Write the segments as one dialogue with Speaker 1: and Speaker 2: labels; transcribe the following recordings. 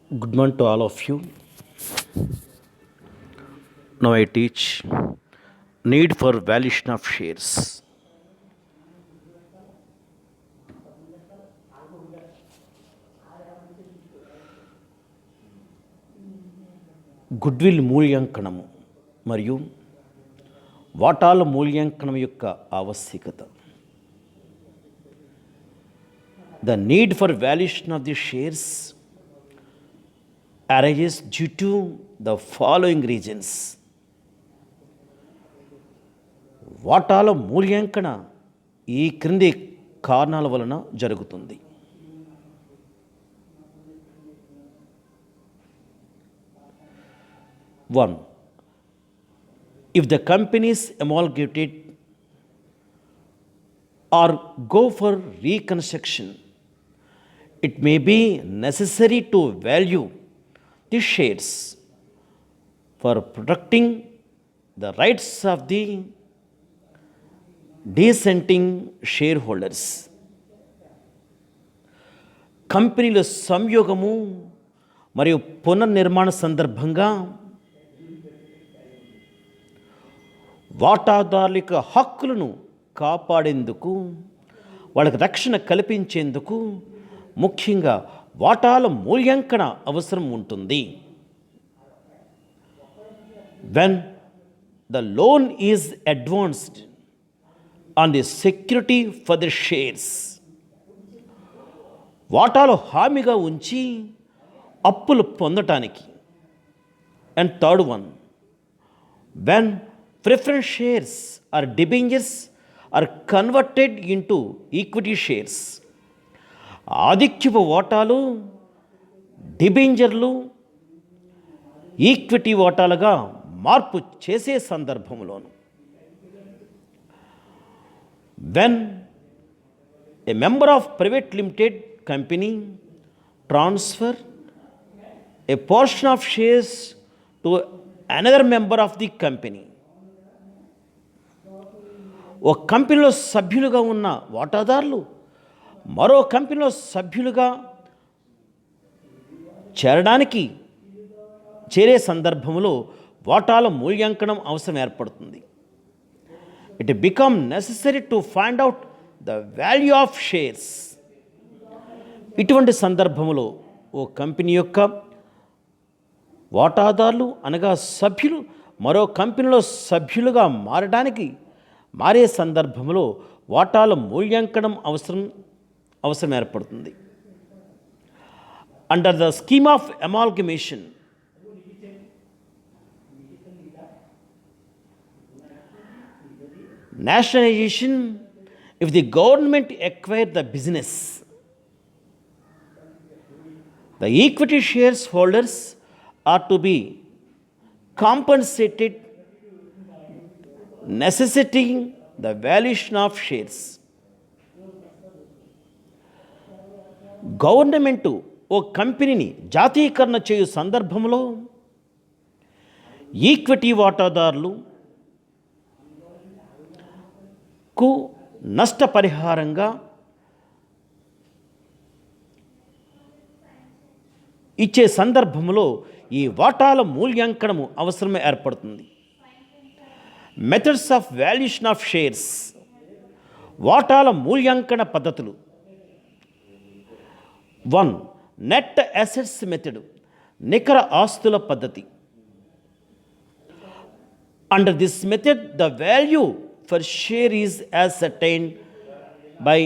Speaker 1: Good morning to all of you. Now I teach need for valuation of shares. Goodwill మూల్యాంకనము మరియు వాటాల మూల్యాంకనం యొక్క ఆవశ్యకత. The need for valuation of the shares arises due to the following reasons. వాటాల మూల్యాంకన ఈ క్రింది కారణాల వలన జరుగుతుంది. One, if the company is amalgamated or go for reconstruction, it may be necessary to value the shares for protecting the rights of the dissenting shareholders. కంపెనీల సంయోగము మరియు పునర్నిర్మాణ సందర్భంగా వాటాదారుల యొక్క హక్కులను కాపాడేందుకు, వాళ్ళకి రక్షణ కల్పించేందుకు ముఖ్యంగా వాటాల మూల్యాంకన అవసరం ఉంటుంది. When the loan is advanced on the security for the shares, వాటాలు హామీగా ఉంచి అప్పులు పొందటానికి. And third one, when preference shares or debentures are converted into equity shares, ఆధిక్యపు వాటాలు డిబెంచర్లు ఈక్విటీ వాటాలుగా మార్పు చేసే సందర్భంలోను. When a member of private limited company transfer a portion of shares to another member of the company, ఒక కంపెనీలో సభ్యులుగా ఉన్న వాటాదారులు మరో కంపెనీలో సభ్యులుగా చేరే సందర్భంలో వాటాల మూల్యాంకనం అవసరం ఏర్పడుతుంది. It become necessary to find out the value of shares. ఇటువంటి సందర్భంలో ఓ కంపెనీ యొక్క వాటాదారులు అనగా సభ్యులు మరో కంపెనీలో సభ్యులుగా మారే సందర్భంలో వాటాల మూల్యాంకనం అవసరం ఏర్పడుతుంది. Under the scheme of amalgamation, nationalization, if the government acquire the business, the equity shares holders are to be compensated, necessitating the valuation of shares. Government ఓ కంపెనీని జాతీయకరణ చేయు సందర్భంలో ఈక్విటీ వాటాదారులకు నష్టపరిహారంగా ఇచ్చే సందర్భంలో ఈ వాటాల మూల్యాంకనము అవసరం ఏర్పడుతుంది. Methods of valuation of shares, వాటాల మూల్యాంకన పద్ధతులు. 1, నెట్ అసెట్స్ మెథడ్, నికర ఆస్తుల పద్ధతి. Under this method the value for share is ascertained by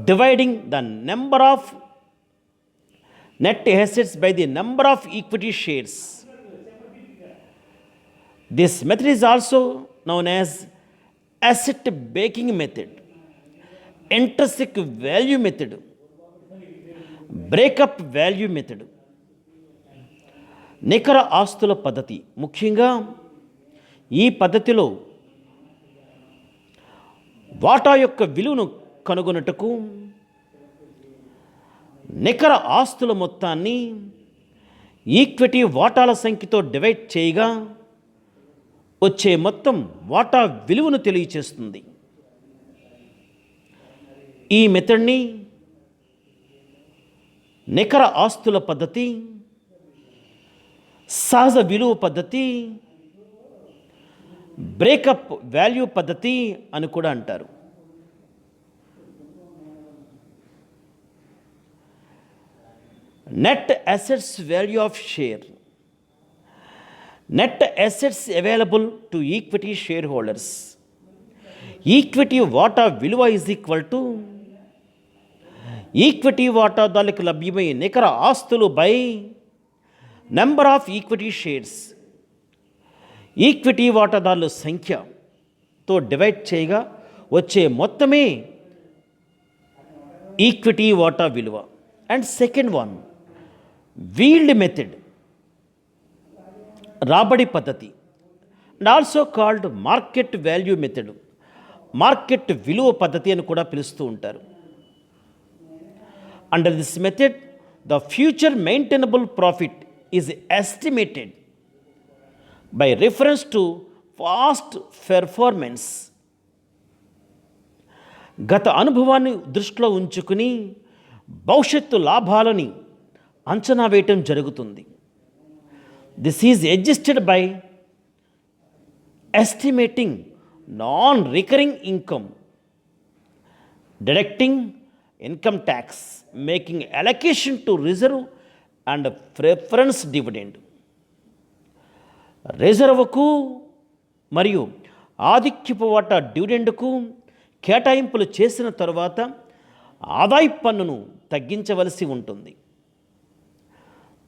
Speaker 1: dividing the number of net assets by the number of equity shares. This method is also known as asset backing method, intrinsic value method, breakup value method. నికర ఆస్తుల పద్ధతి. ముఖ్యంగా ఈ పద్ధతిలో వాటా యొక్క విలువను కనుగొనుటకు నికర ఆస్తుల మొత్తాన్ని ఈక్విటీ వాటాల సంఖ్యతో డివైడ్ చేయగా వచ్చే మొత్తం వాటా విలువను తెలియచేస్తుంది. ఈ మెథడ్ని నికర ఆస్తుల పద్ధతి, సహజ విలువ పద్ధతి, బ్రేకప్ వాల్యూ పద్ధతి అని కూడా అంటారు. Net assets value of share, net assets available to equity share holders, equity వాటా విలువ ఈజ్ ఈక్వల్ టు ఈక్విటీ వాటాదారులకు లభ్యమయ్యే నికర ఆస్తులు by number of equity shares, equity వాటాదారుల సంఖ్యతో డివైడ్ చేయగా వచ్చే మొత్తమే ఈక్విటీ వాటా విలువ. And second one, wield method, రాబడి పద్ధతి, and also called market value method, market విలువ పద్ధతి అని కూడా పిలుస్తూ ఉంటారు. Under this method the future maintainable profit is estimated by reference to past performance. గత అనుభవాన్ని దృష్టిలో ఉంచుకుని భవిష్యత్తు లాభాలని అంచనా వేయటం జరుగుతుంది. This is adjusted by estimating non recurring income, deducting income tax, making allocation to reserve and preference dividend. రిజర్వ్కు మరియు ఆధిక్యపు వాటా డివిడెండ్కు కేటాయింపులు చేసిన తరువాత ఆదాయ పన్నును తగ్గించవలసి ఉంటుంది.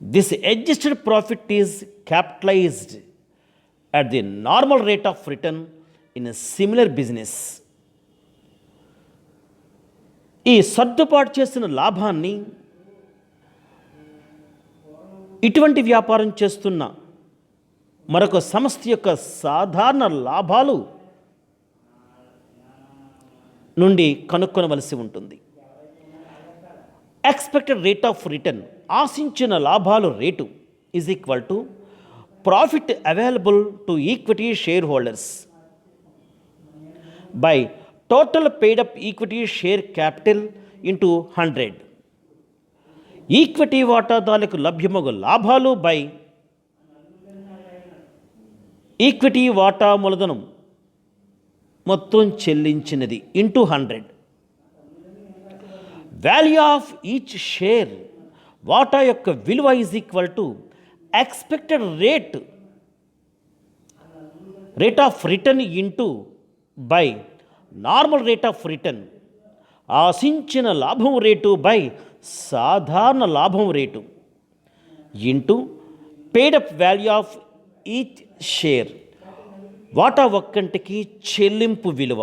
Speaker 1: This adjusted profit is capitalised at the normal rate of return in a similar business. ఈ సర్దుబాటు చేసిన లాభాన్ని ఇటువంటి వ్యాపారం చేస్తున్న మరొక సంస్థ యొక్క సాధారణ లాభాలు నుండి కనుక్కొనవలసి ఉంటుంది. ఎక్స్పెక్టెడ్ రేట్ ఆఫ్ రిటర్న్, ఆశించిన లాభాలు rate, is equal to profit available to equity share holders by total paid up equity share capital into 100. Equity వాటాదారులకు లభ్యమగు లాభాలు బై ఈక్విటీ వాటా మూలధనం మొత్తం చెల్లించినది into 100. Value of each share, వాటా యొక్క విలువ is equal to expected rate of return into by normal rate of return, ఆశించిన లాభం రేటు బై సాధారణ లాభం rate into paid up value of each share, వాటా ఒక్కంటికి చెల్లింపు విలువ.